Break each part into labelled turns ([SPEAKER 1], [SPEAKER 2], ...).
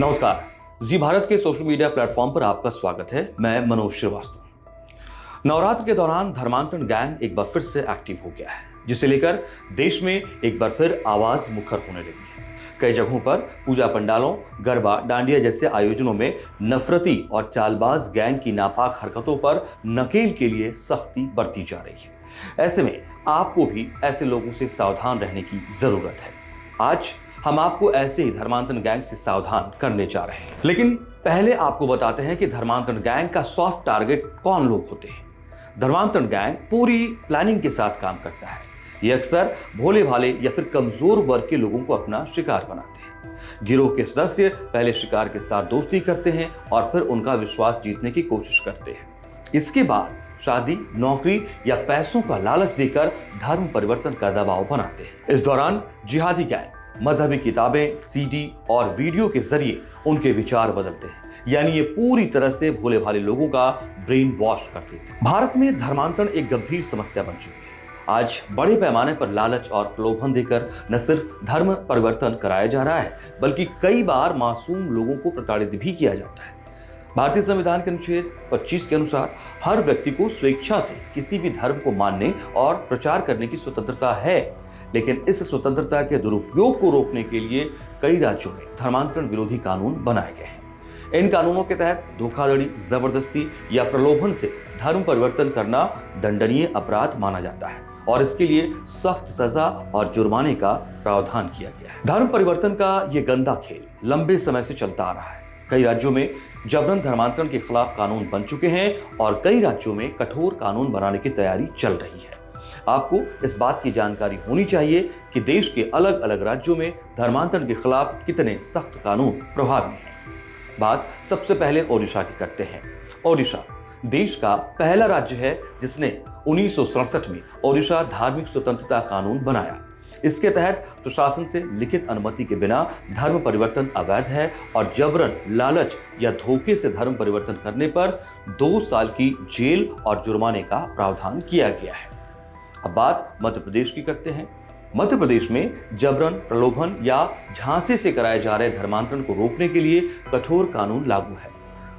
[SPEAKER 1] नमस्कार। जी भारत के social media platform पर आपका स्वागत है। मैं मनोज श्रीवास्तव। नवरात्र के दौरान धर्मांतरण गैंग एक बार फिर से एक्टिव हो गया है, जिसे लेकर देश में एक बार फिर आवाज मुखर होने लगी है। कई जगहों पर पूजा पंडालों, गरबा, डांडिया जैसे आयोजनों में नफरती और चालबाज गैंग की नापाक हरकतों पर नकेल के लिए सख्ती बरती जा रही है। ऐसे में आपको भी ऐसे लोगों से सावधान रहने की जरूरत है। आज हम आपको ऐसे ही धर्मांतरण गैंग से सावधान करने जा रहे हैं, लेकिन पहले आपको बताते हैं कि धर्मांतरण गैंग का सॉफ्ट टारगेट कौन लोग होते हैं। धर्मांतरण गैंग पूरी प्लानिंग के साथ काम करता है। ये अक्सर भोले भाले या फिर कमजोर वर्ग के लोगों को अपना शिकार बनाते हैं। गिरोह के सदस्य पहले शिकार के साथ दोस्ती करते हैं और फिर उनका विश्वास जीतने की कोशिश करते हैं। इसके बाद शादी, नौकरी या पैसों का लालच देकर धर्म परिवर्तन का दबाव बनाते हैं। इस दौरान जिहादी गैंग मजहबी किताबें, सीडी और वीडियो के जरिए उनके विचार बदलते हैं, यानी ये पूरी तरह से भोले भाले लोगों का ब्रेन वॉश कर देते हैं। भारत में धर्मांतरण एक गंभीर समस्या बन चुकी है। आज बड़े पैमाने पर लालच और प्रलोभन देकर न सिर्फ धर्म परिवर्तन कराया जा रहा है, बल्कि कई बार मासूम लोगों को प्रताड़ित भी किया जाता है। भारतीय संविधान के अनुच्छेद 25 के अनुसार हर व्यक्ति को स्वेच्छा से किसी भी धर्म को मानने और प्रचार करने की स्वतंत्रता है, लेकिन इस स्वतंत्रता के दुरुपयोग को रोकने के लिए कई राज्यों में धर्मांतरण विरोधी कानून बनाए गए हैं। इन कानूनों के तहत धोखाधड़ी, जबरदस्ती या प्रलोभन से धर्म परिवर्तन करना दंडनीय अपराध माना जाता है और इसके लिए सख्त सजा और जुर्माने का प्रावधान किया गया है। धर्म परिवर्तन का ये गंदा खेल लंबे समय से चलता आ रहा है। कई राज्यों में जबरन धर्मांतरण के खिलाफ कानून बन चुके हैं और कई राज्यों में कठोर कानून बनाने की तैयारी चल रही है। आपको इस बात की जानकारी होनी चाहिए कि देश के अलग अलग राज्यों में धर्मांतरण के खिलाफ कितने सख्त कानून प्रभावी हैं। बात सबसे पहले ओडिशा की करते हैं। ओडिशा देश का पहला राज्य है जिसने 1967 में ओडिशा धार्मिक स्वतंत्रता कानून बनाया। इसके तहत प्रशासन से लिखित अनुमति के बिना धर्म परिवर्तन अवैध है और जबरन, लालच या धोखे से धर्म परिवर्तन करने पर 2 साल की जेल और जुर्माने का प्रावधान किया गया है। अब बात मध्य प्रदेश की करते हैं। मध्य प्रदेश में जबरन, प्रलोभन या झांसे से कराए जा रहे धर्मांतरण को रोकने के लिए कठोर कानून लागू है।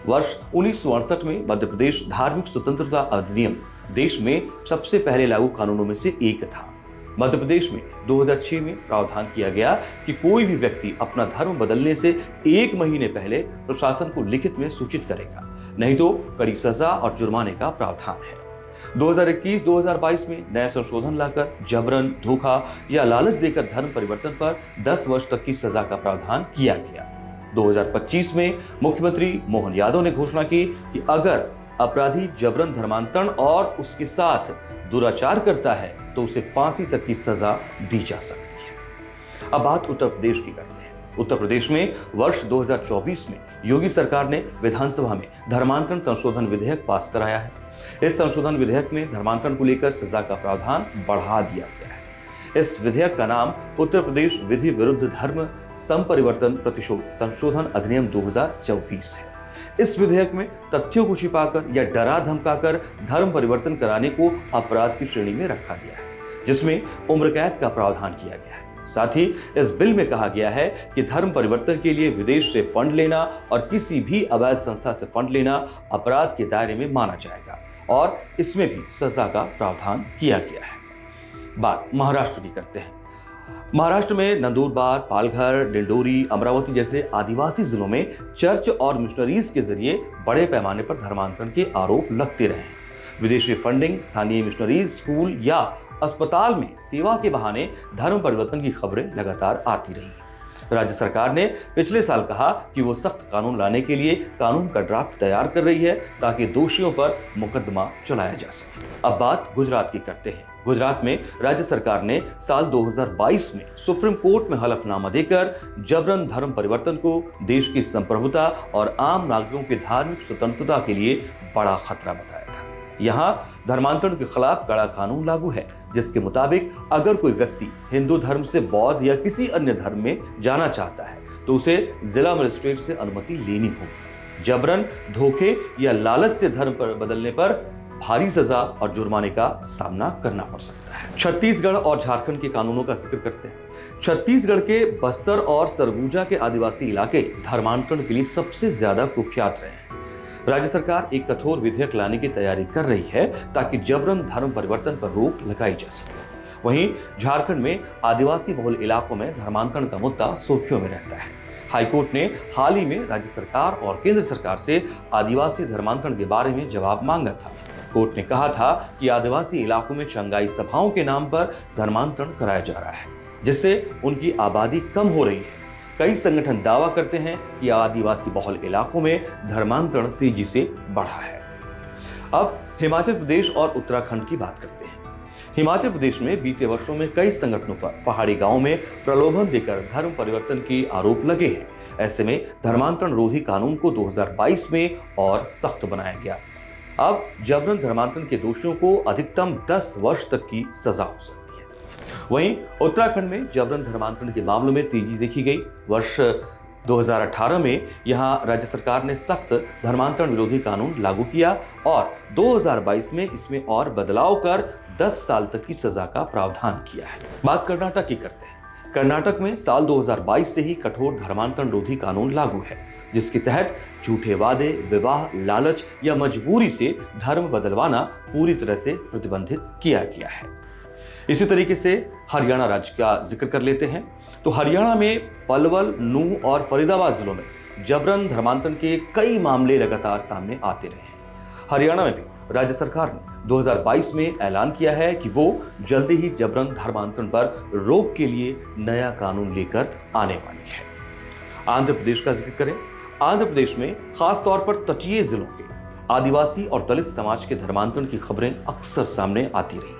[SPEAKER 1] वर्ष 1968 में मध्य प्रदेश धार्मिक स्वतंत्रता अधिनियम देश में सबसे पहले लागू कानूनों में से एक था। मध्य प्रदेश में 2006 में प्रावधान किया गया कि कोई भी व्यक्ति अपना धर्म बदलने से 1 महीने पहले प्रशासन को लिखित में सूचित करेगा, नहीं तो कड़ी सजा और जुर्माने का प्रावधान है। 2021-2022 में नया संशोधन लाकर जबरन, धोखा या लालच देकर धर्म परिवर्तन पर 10 वर्ष तक की सजा का प्रावधान किया गया। 2025 में मुख्यमंत्री मोहन यादव ने घोषणा की कि अगर अपराधी जबरन धर्मांतरण और उसके साथ दुराचार करता है तो उसे फांसी तक की सजा दी जा सकती है। अब बात उत्तर प्रदेश की करते हैं। उत्तर प्रदेश में वर्ष 2024 में योगी सरकार ने विधानसभा में धर्मांतरण संशोधन विधेयक पास कराया है। इस संशोधन विधेयक में धर्मांतरण को लेकर सजा का प्रावधान बढ़ा दिया गया है। इस विधेयक का नाम उत्तर प्रदेश विधि विरुद्ध धर्म संपरिवर्तन प्रतिशोध संशोधन अधिनियम 2024 है। इस विधेयक में तथ्यों को छिपाकर या डरा धमकाकर धर्म परिवर्तन कराने को अपराध की श्रेणी में रखा गया है, जिसमें उम्र कैद का प्रावधान किया गया है। साथ ही इस बिल में कहा गया है कि धर्म परिवर्तन के लिए विदेश से फंड लेना और किसी भी अवैध संस्था से फंड लेना अपराध के दायरे में माना जाएगा और इसमें भी सजा का प्रावधान किया गया है। बात महाराष्ट्र की करते हैं। महाराष्ट्र में नंदुरबार, पालघर, डिंडोरी, अमरावती जैसे आदिवासी जिलों में चर्च और मिशनरीज के जरिए बड़े पैमाने पर धर्मांतरण के आरोप लगते रहे हैं। विदेशी फंडिंग, स्थानीय मिशनरीज, स्कूल या अस्पताल में सेवा के बहाने धर्म परिवर्तन की खबरें लगातार आती रही। राज्य सरकार ने पिछले साल कहा कि वो सख्त कानून लाने के लिए कानून का ड्राफ्ट तैयार कर रही है ताकि दोषियों पर मुकदमा चलाया जा सके। अब बात गुजरात की करते हैं। गुजरात में राज्य सरकार ने साल 2022 में सुप्रीम कोर्ट में हलफनामा देकर जबरन धर्म परिवर्तन को देश की संप्रभुता और आम नागरिकों की धार्मिक स्वतंत्रता के लिए बड़ा खतरा बताया था। यहाँ धर्मांतरण के खिलाफ कड़ा कानून लागू है, जिसके मुताबिक अगर कोई व्यक्ति हिंदू धर्म से बौद्ध या किसी अन्य धर्म में जाना चाहता है तो उसे जिला मजिस्ट्रेट से अनुमति लेनी होगी। जबरन, धोखे या लालच से धर्म पर बदलने पर भारी सजा और जुर्माने का सामना करना पड़ सकता है। छत्तीसगढ़ और झारखंड के कानूनों का जिक्र करते हैं। छत्तीसगढ़ के बस्तर और सरगुजा के आदिवासी इलाके धर्मांतरण के लिए सबसे ज्यादा कुख्यात रहे हैं। राज्य सरकार एक कठोर विधेयक लाने की तैयारी कर रही है ताकि जबरन धर्म परिवर्तन पर रोक लगाई जा सके। वहीं झारखंड में आदिवासी बहुल इलाकों में धर्मांतरण का मुद्दा सुर्खियों में रहता है। हाईकोर्ट ने हाल ही में राज्य सरकार और केंद्र सरकार से आदिवासी धर्मांतरण के बारे में जवाब मांगा था। कोर्ट ने कहा था कि आदिवासी इलाकों में चंगाई सभाओं के नाम पर धर्मांतरण कराया जा रहा है, जिससे उनकी आबादी कम हो रही है। कई संगठन दावा करते हैं कि आदिवासी बहुल इलाकों में धर्मांतरण तेजी से बढ़ा है। अब हिमाचल प्रदेश और उत्तराखंड की बात करते हैं। हिमाचल प्रदेश में बीते वर्षों में कई संगठनों पर पहाड़ी गांवों में प्रलोभन देकर धर्म परिवर्तन के आरोप लगे हैं। ऐसे में धर्मांतरण रोधी कानून को 2022 में और सख्त बनाया गया। अब जबरन धर्मांतरण के दोषियों को अधिकतम 10 वर्ष तक की सजा हो सकती है। वहीं उत्तराखंड में जबरन धर्मांतरण के मामलों में तेजी देखी गई। वर्ष 2018 में यहां राज्य सरकार ने सख्त धर्मांतरण विरोधी कानून लागू किया और 2022 में इसमें और बदलाव कर 10 साल तक की सजा का प्रावधान किया है। बात कर्नाटक की करते हैं। कर्नाटक में साल 2022 से ही कठोर धर्मांतरण रोधी कानून लागू है, जिसके तहत झूठे वादे, विवाह, लालच या मजबूरी से धर्म बदलवाना पूरी तरह से प्रतिबंधित किया गया है। इसी तरीके से हरियाणा राज्य का जिक्र कर लेते हैं। तो हरियाणा में पलवल, नूंह और फरीदाबाद जिलों में जबरन धर्मांतरण के कई मामले लगातार सामने आते रहे हैं। हरियाणा में भी राज्य सरकार ने 2022 में ऐलान किया है कि वो जल्दी ही जबरन धर्मांतरण पर रोक के लिए नया कानून लेकर आने वाली है। आंध्र प्रदेश का जिक्र करें। आंध्र प्रदेश में खासतौर पर तटीय जिलों के आदिवासी और दलित समाज के धर्मांतरण की खबरें अक्सर सामने आती रही हैं।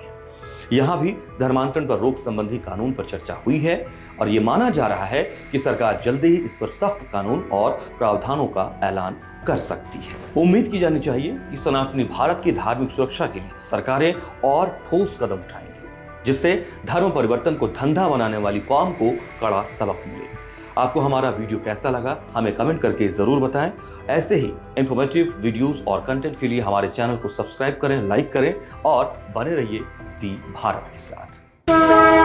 [SPEAKER 1] यहां भी धर्मांतरण पर रोक संबंधी कानून पर चर्चा हुई है और ये माना जा रहा है कि सरकार जल्दी ही इस पर सख्त कानून और प्रावधानों का ऐलान कर सकती है। उम्मीद की जानी चाहिए कि सनातनी भारत की धार्मिक सुरक्षा के लिए सरकारें और ठोस कदम उठाएंगी, जिससे धर्म परिवर्तन को धंधा बनाने वाली कौम को कड़ा सबक मिले। आपको हमारा वीडियो कैसा लगा हमें कमेंट करके जरूर बताएं। ऐसे ही इंफॉर्मेटिव वीडियोस और कंटेंट के लिए हमारे चैनल को सब्सक्राइब करें, लाइक करें और बने रहिए जी भारत के साथ।